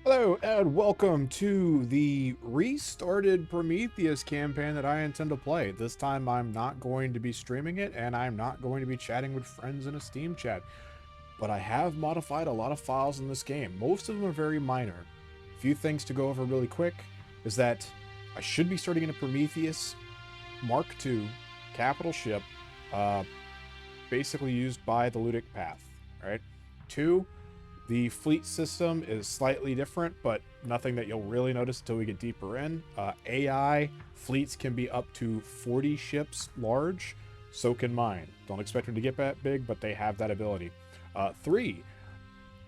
Hello and welcome to the restarted Prometheus campaign that I intend to play. This time I'm not going to be streaming it and I'm not going to be chatting with friends in a Steam chat. But I have modified a lot of files in this game. Most of them are very minor. A few things to go over really quick is that I should be starting in a Prometheus Mark II capital ship, uh, basically used by the Ludic Path. Right? Two, the fleet system is slightly different, but nothing that you'll really notice until we get deeper in. AI fleets can be up to 40 ships large, so can mine. Don't expect them to get that big, but they have that ability. Three,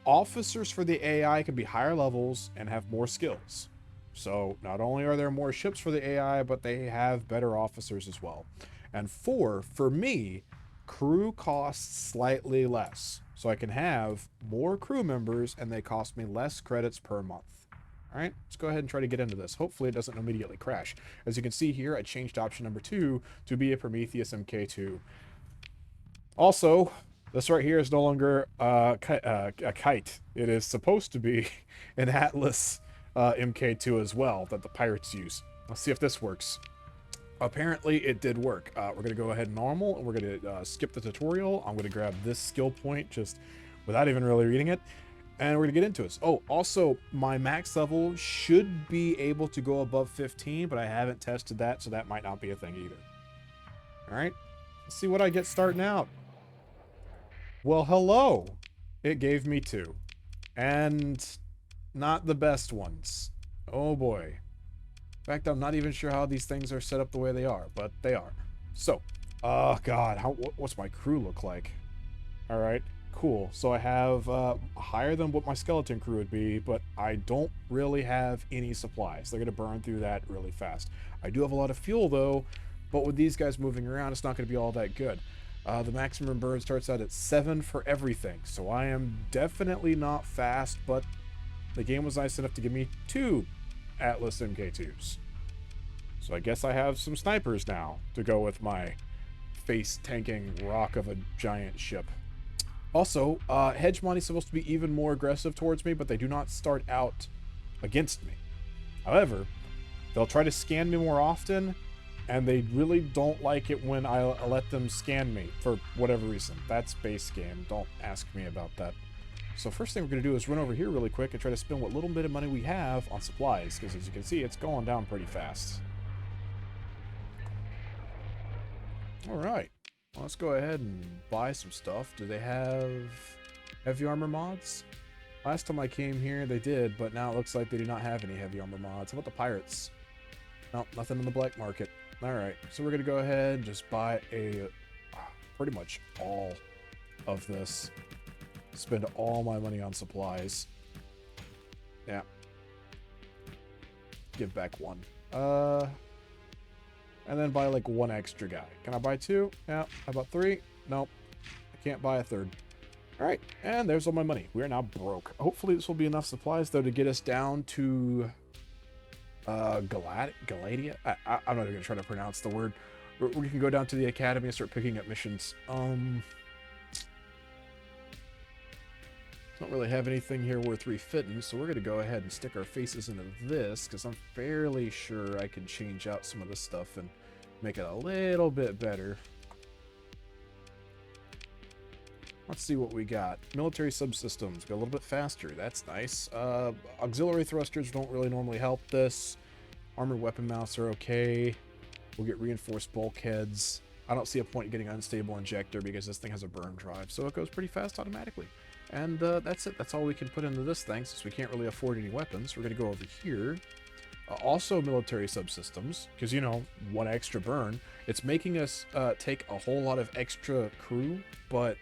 officers for the AI can be higher levels and have more skills. So not only are there more ships for the AI, but they have better officers as well. And four, for me, crew costs slightly less. So I can have more crew members and they cost me less credits per month. All right, let's go ahead and try to get into this. Hopefully it doesn't immediately crash. As you can see here, I changed option number 2 to be a Prometheus MK2. Also, this right here is no longer a kite. It is supposed to be an Atlas MK2 as well that the pirates use. Let's see if this works. Apparently it did work. We're going to go ahead normal and we're going to skip the tutorial. I'm going to grab this skill point just without even really reading it. And we're going to get into it. Oh, also my max level should be able to go above 15, but I haven't tested that, so that might not be a thing either. All right, let's see what I get starting out. Well, hello. It gave me 2. And not the best ones. Oh boy. In fact, I'm not even sure how these things are set up the way they are, but they are. So, oh god, what's my crew look like? All right, cool. So I have higher than what my skeleton crew would be, but I don't really have any supplies. They're gonna burn through that really fast. I do have a lot of fuel though, but with these guys moving around, it's not gonna be all that good. The maximum burn starts out at 7 for everything, so I am definitely not fast, but the game was nice enough to give me 2 Atlas MK2s. So I guess I have some snipers now to go with my face-tanking rock of a giant ship. Also, Hegemony is supposed to be even more aggressive towards me, but they do not start out against me. However, they'll try to scan me more often, and they really don't like it when I let them scan me for whatever reason. That's base game. Don't ask me about that. So first thing we're going to do is run over here really quick and try to spend what little bit of money we have on supplies, because as you can see, it's going down pretty fast. All right, well, let's go ahead and buy some stuff. Do they have heavy armor mods? Last time I came here, they did, but now it looks like they do not have any heavy armor mods. How about the pirates? Nope, nothing in the black market. All right, so we're going to go ahead and just buy pretty much all of this. Spend all my money on supplies. Yeah. Give back 1. And then buy like 1 extra guy. Can I buy 2? Yeah. How about 3? Nope. I can't buy a 3rd. All right, and there's all my money. We are now broke. Hopefully this will be enough supplies though to get us down to Galadia. I'm not even gonna try to pronounce the word. We can go down to the academy and start picking up missions. Don't really have anything here worth refitting, so we're going to go ahead and stick our faces into this, because I'm fairly sure I can change out some of this stuff and make it a little bit better. Let's see what we got. Military subsystems, go a little bit faster. That's nice. Auxiliary thrusters don't really normally help this. Armored weapon mounts are okay. We'll get reinforced bulkheads. I don't see a point in getting unstable injector because this thing has a burn drive, so it goes pretty fast automatically. And that's it. That's all we can put into this thing, since we can't really afford any weapons. We're going to go over here. Also military subsystems, because, you know, 1 extra burn. It's making us take a whole lot of extra crew, but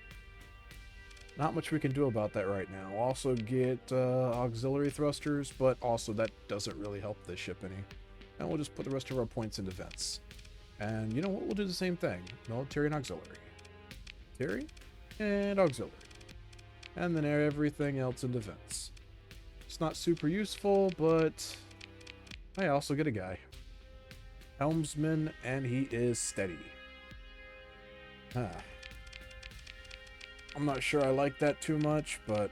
not much we can do about that right now. We'll also get auxiliary thrusters, but also that doesn't really help this ship any. And we'll just put the rest of our points in defense. And you know what? We'll do the same thing. Military and auxiliary. Military and auxiliary. And then everything else in defense. It's not super useful, but I also get a guy. Helmsman, and he is steady. I'm not sure I like that too much, but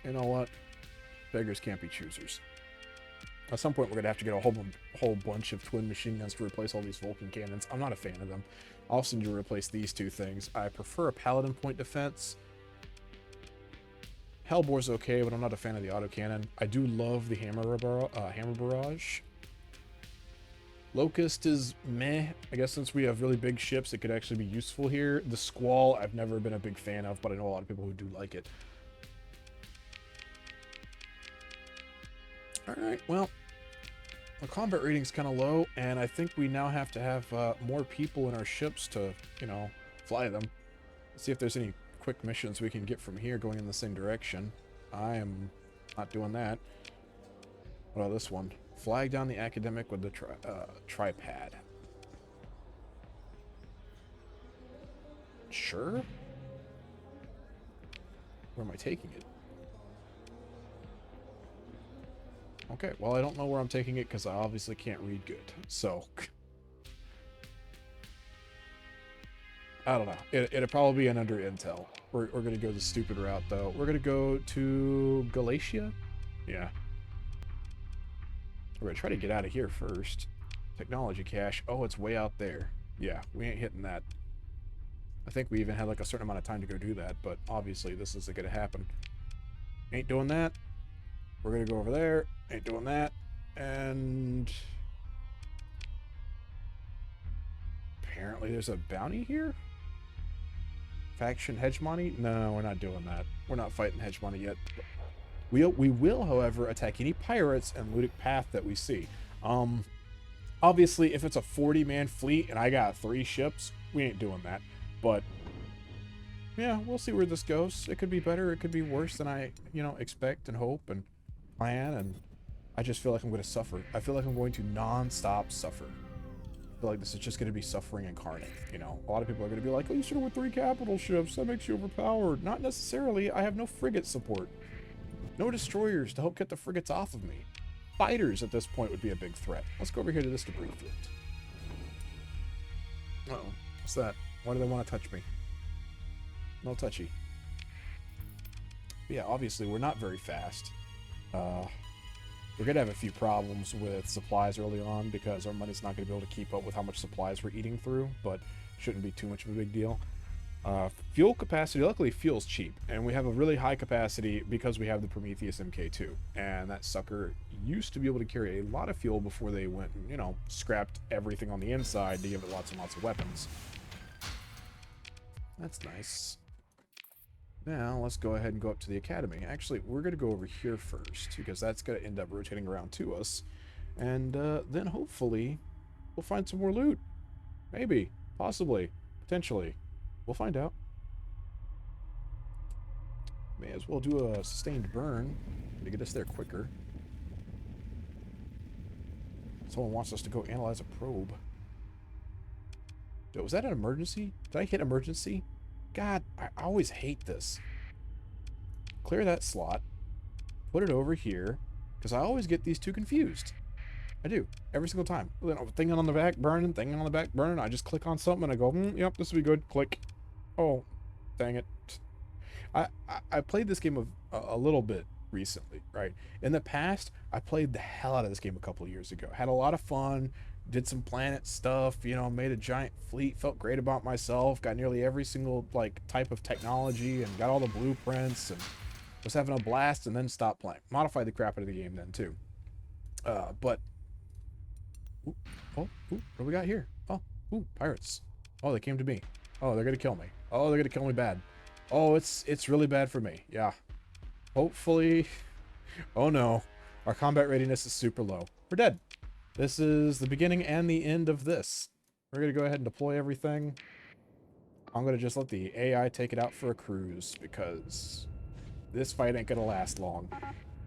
you know what? Beggars can't be choosers. At some point, we're going to have to get a whole bunch of twin machine guns to replace all these Vulcan cannons. I'm not a fan of them. I also need to replace these two things. I prefer a Paladin point defense. Hellbore's okay, but I'm not a fan of the autocannon. I do love the Hammer Barrage. Locust is meh. I guess since we have really big ships, it could actually be useful here. The Squall, I've never been a big fan of, but I know a lot of people who do like it. Alright, well, our combat rating's kind of low, and I think we now have to have more people in our ships to, you know, fly them. Let's see if there's any quick missions we can get from here going in the same direction. I am not doing that. What about this one? Flag down the academic with the tripod. Sure. Where am I taking it? Okay, well, I don't know where I'm taking it because I obviously can't read good. So, I don't know. It'll probably be an under intel. We're going to go the stupid route, though. We're going to go to Galatia? Yeah. We're going to try to get out of here first. Technology cache. Oh, it's way out there. Yeah, we ain't hitting that. I think we even had like a certain amount of time to go do that, but obviously this isn't going to happen. Ain't doing that. We're going to go over there. Ain't doing that. And apparently there's a bounty here? Faction hegemony? No, we're not doing that. We're not fighting hegemony yet. We will, however, attack any pirates and Ludic Path that we see. Obviously, if it's a 40-man fleet and I got 3 ships, we ain't doing that. But yeah, we'll see where this goes. It could be better. It could be worse than I, you know, expect and hope and plan. And I just feel like I'm going to suffer. I feel like I'm going to non-stop suffer. I feel like this is just going to be suffering incarnate. You know, a lot of people are going to be like, oh, you started with 3 capital ships. That makes you overpowered. Not necessarily. I have no frigate support. No destroyers to help get the frigates off of me. Fighters at this point would be a big threat. Let's go over here to this debris field. Uh-oh. What's that? Why do they want to touch me? No touchy. But yeah, obviously we're not very fast. We're going to have a few problems with supplies early on because our money's not going to be able to keep up with how much supplies we're eating through, but shouldn't be too much of a big deal. Fuel capacity, luckily fuel's cheap, and we have a really high capacity because we have the Prometheus Mk2, and that sucker used to be able to carry a lot of fuel before they went and, you know, scrapped everything on the inside to give it lots and lots of weapons. That's nice. Now, let's go ahead and go up to the academy. Actually, we're going to go over here first, because that's going to end up rotating around to us. And then hopefully, we'll find some more loot. Maybe. Possibly. Potentially. We'll find out. May as well do a sustained burn to get us there quicker. Someone wants us to go analyze a probe. Yo, was that an emergency? Did I hit emergency? God, I always hate this. Clear that slot. Put it over here. Because I always get these two confused. I do. Every single time. Thing on the back burning, thing on the back burning. I just click on something and I go, yep, this will be good. Click. Oh, dang it. I played this game a little bit recently, right? In the past, I played the hell out of this game a couple of years ago. Had a lot of fun. Did some planet stuff, you know, made a giant fleet, felt great about myself, got nearly every single, like, type of technology, and got all the blueprints, and was having a blast, and then stopped playing. Modified the crap out of the game then, too. But... what do we got here? Oh, pirates. Oh, they came to me. Oh, they're gonna kill me. Oh, they're gonna kill me bad. Oh, it's really bad for me. Yeah. Hopefully... oh, no. Our combat readiness is super low. We're dead. This is the beginning and the end of this. We're going to go ahead and deploy everything. I'm going to just let the AI take it out for a cruise because this fight ain't going to last long.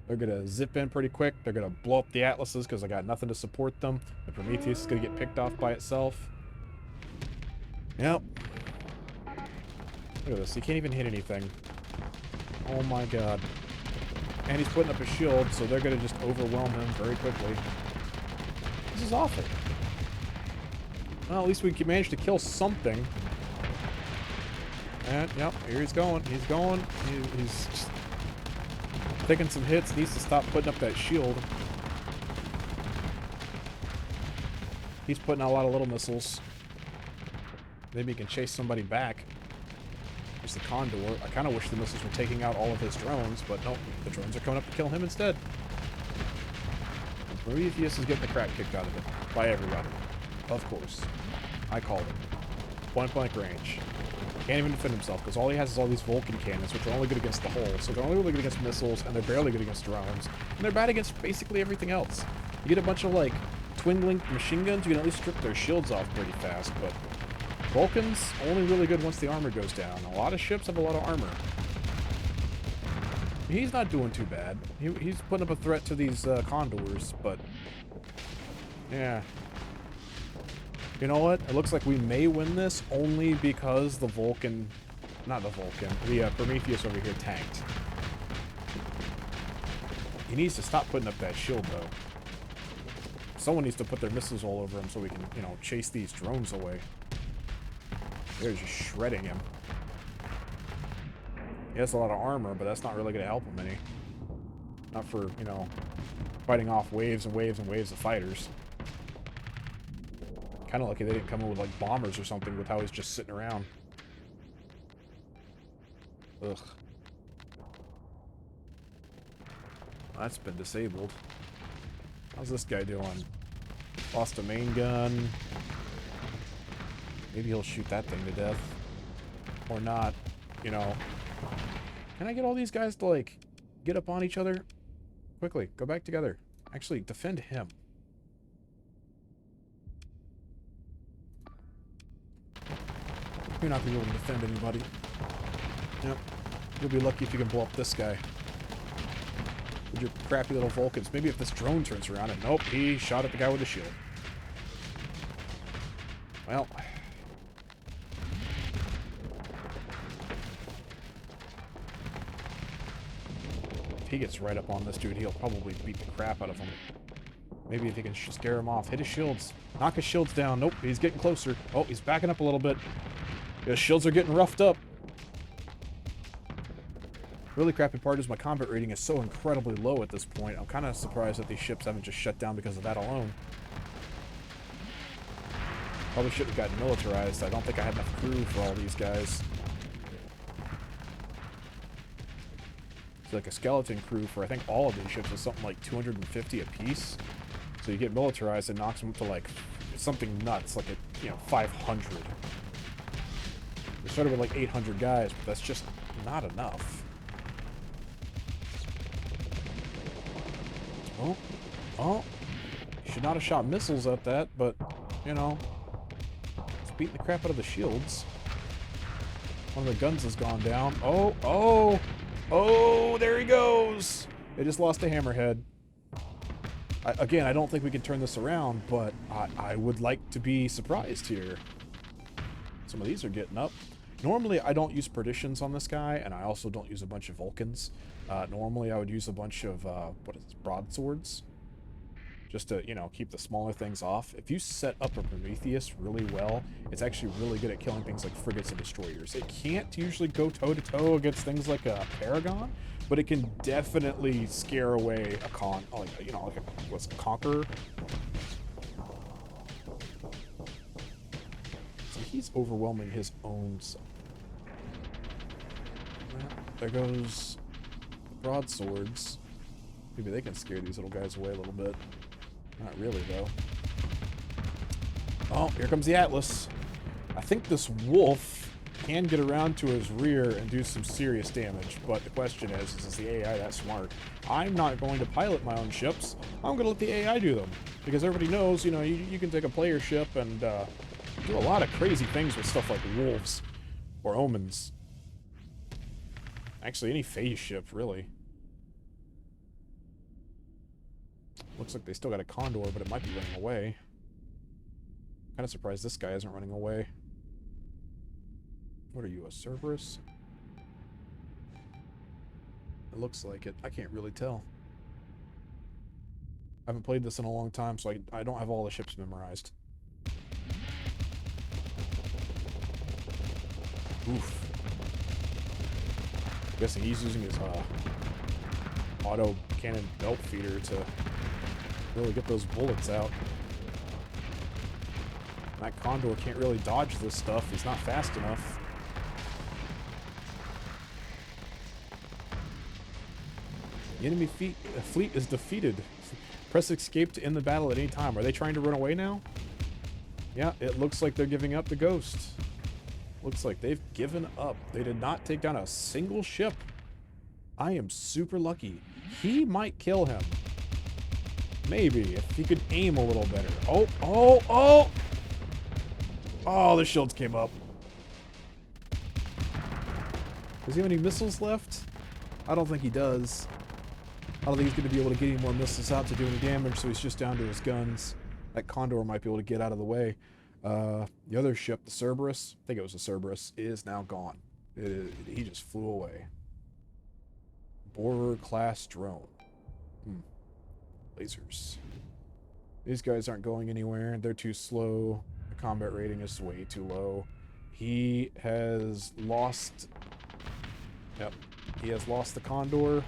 They're going to zip in pretty quick. They're going to blow up the Atlases because I got nothing to support them. The Prometheus is going to get picked off by itself. Yep. Look at this. He can't even hit anything. Oh my god. And he's putting up a shield, so they're going to just overwhelm him very quickly. This is awful. Well, at least we managed to kill something. And, yep, here he's going. He's going. He's just... Taking some hits, needs to stop putting up that shield. He's putting out a lot of little missiles. Maybe he can chase somebody back. There's the Condor. I kind of wish the missiles were taking out all of his drones, but nope, the drones are coming up to kill him instead. Prometheus is getting the crap kicked out of it. By everybody. Of course. I called it. Point blank range. Can't even defend himself, because all he has is all these Vulcan cannons, which are only good against the hull. So they're only really good against missiles, and they're barely good against drones. And they're bad against basically everything else. You get a bunch of, like, twin-linked machine guns, you can at least strip their shields off pretty fast, but Vulcans, only really good once the armor goes down. A lot of ships have a lot of armor. He's not doing too bad. He's putting up a threat to these Condors, but... yeah. You know what? It looks like we may win this only because the Vulcan... not the Vulcan. The Prometheus over here tanked. He needs to stop putting up that shield, though. Someone needs to put their missiles all over him so we can, you know, chase these drones away. They're just shredding him. He has a lot of armor, but that's not really going to help him any. Not for, you know, fighting off waves and waves and waves of fighters. Kind of lucky they didn't come in with, like, bombers or something with how he's just sitting around. Ugh. That's been disabled. How's this guy doing? Lost a main gun. Maybe he'll shoot that thing to death. Or not, you know. Can I get all these guys to, like, get up on each other? Quickly, go back together. Actually, defend him. You're not going to be able to defend anybody. Yep. You'll be lucky if you can blow up this guy. With your crappy little Vulcans. Maybe if this drone turns around and... nope, he shot at the guy with the shield. Well... if he gets right up on this dude, he'll probably beat the crap out of him. Maybe if he can scare him off. Hit his shields. Knock his shields down. Nope, he's getting closer. Oh, he's backing up a little bit. His shields are getting roughed up. Really crappy part is my combat rating is so incredibly low at this point. I'm kind of surprised that these ships haven't just shut down because of that alone. Probably should have gotten militarized. I don't think I had enough crew for all these guys. It's like a skeleton crew for I think all of these ships is something like 250 apiece. So you get militarized, it knocks them up to like something nuts, like a 500. We started with like 800 guys, but that's just not enough. Oh, should not have shot missiles at that, but, you know, it's beating the crap out of the shields. One of the guns has gone down. Oh, there he goes! They just lost a hammerhead. Again, I don't think we can turn this around, but I would like to be surprised here. Some of these are getting up. Normally, I don't use perditions on this guy, and I also don't use a bunch of Vulcans. Normally, I would use a bunch of, broadswords. Just to, keep the smaller things off. If you set up a Prometheus really well, it's actually really good at killing things like frigates and destroyers. It can't usually go toe-to-toe against things like a Paragon, but it can definitely scare away a Conqueror. So he's overwhelming his own self. There goes the broadswords. Maybe they can scare these little guys away a little bit. Not really, though. Oh, here comes the Atlas. I think this wolf can get around to his rear and do some serious damage, but the question is the AI that smart? I'm not going to pilot my own ships. I'm going to let the AI do them. Because everybody knows, you can take a player ship and do a lot of crazy things with stuff like wolves or omens. Actually, any phase ship, really. Looks like they still got a Condor, but it might be running away. Kind of surprised this guy isn't running away. What are you, a Cerberus? It looks like it. I can't really tell. I haven't played this in a long time, so I don't have all the ships memorized. Oof. Guessing he's using his auto cannon belt feeder to really get those bullets out. That Condor can't really dodge this stuff. He's not fast enough. The enemy fleet is defeated. Press escape to end the battle at any time. Are they trying to run away now? Yeah, it looks like they're giving up the Ghost. Looks like they've given up. They did not take down a single ship. I am super lucky. He might kill him. Maybe, if he could aim a little better. Oh, oh, oh! Oh, the shields came up. Does he have any missiles left? I don't think he does. I don't think he's going to be able to get any more missiles out to do any damage, so he's just down to his guns. That Condor might be able to get out of the way. The other ship, the Cerberus, I think it was the Cerberus, is now gone. He just flew away. Borer-class drone. Lasers. These guys aren't going anywhere. They're too slow. The combat rating is way too low. He has lost... Yep. He has lost the Condor.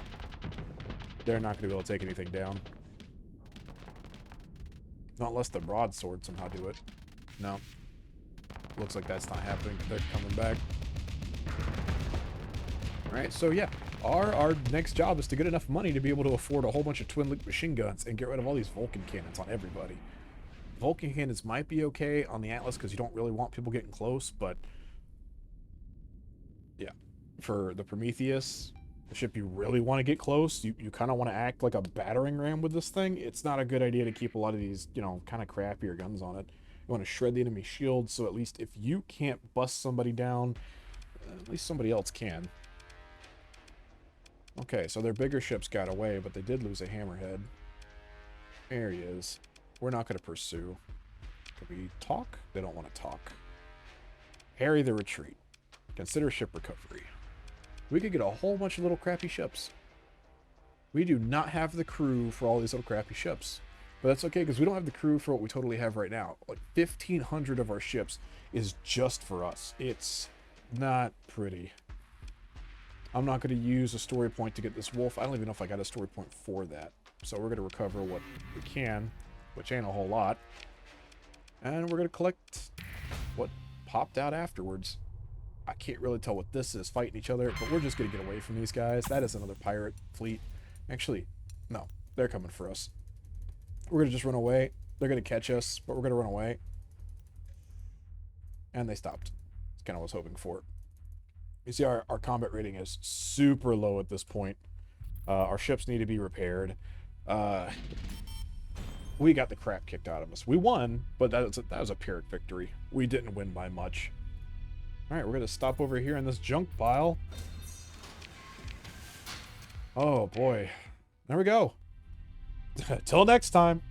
They're not going to be able to take anything down. Not unless the broadsword somehow do it. No. Looks like that's not happening. They're coming back. Alright, so yeah. Our next job is to get enough money to be able to afford a whole bunch of twin-linked machine guns and get rid of all these Vulcan cannons on everybody. Vulcan cannons might be okay on the Atlas because you don't really want people getting close, but yeah. For the Prometheus, the ship you really want to get close, you kind of want to act like a battering ram with this thing. It's not a good idea to keep a lot of these, you know, kind of crappier guns on it. You want to shred the enemy shield, so at least if you can't bust somebody down, at least somebody else can. Okay, so their bigger ships got away, but they did lose a hammerhead. There he is. We're not going to pursue. Can we talk? They don't want to talk. Harry the retreat. Consider ship recovery. We could get a whole bunch of little crappy ships. We do not have the crew for all these little crappy ships. But that's okay, because we don't have the crew for what we totally have right now. Like, 1,500 of our ships is just for us. It's not pretty. I'm not going to use a story point to get this wolf. I don't even know if I got a story point for that. So we're going to recover what we can, which ain't a whole lot. And we're going to collect what popped out afterwards. I can't really tell what this is, fighting each other, but we're just going to get away from these guys. That is another pirate fleet. Actually, no, they're coming for us. We're going to just run away. They're going to catch us, but we're going to run away. And they stopped. That's kind of what I was hoping for. You see, our combat rating is super low at this point. Our ships need to be repaired. We got the crap kicked out of us. We won, but that was a Pyrrhic victory. We didn't win by much. Alright, we're going to stop over here in this junk pile. Oh, boy. There we go. Till next time.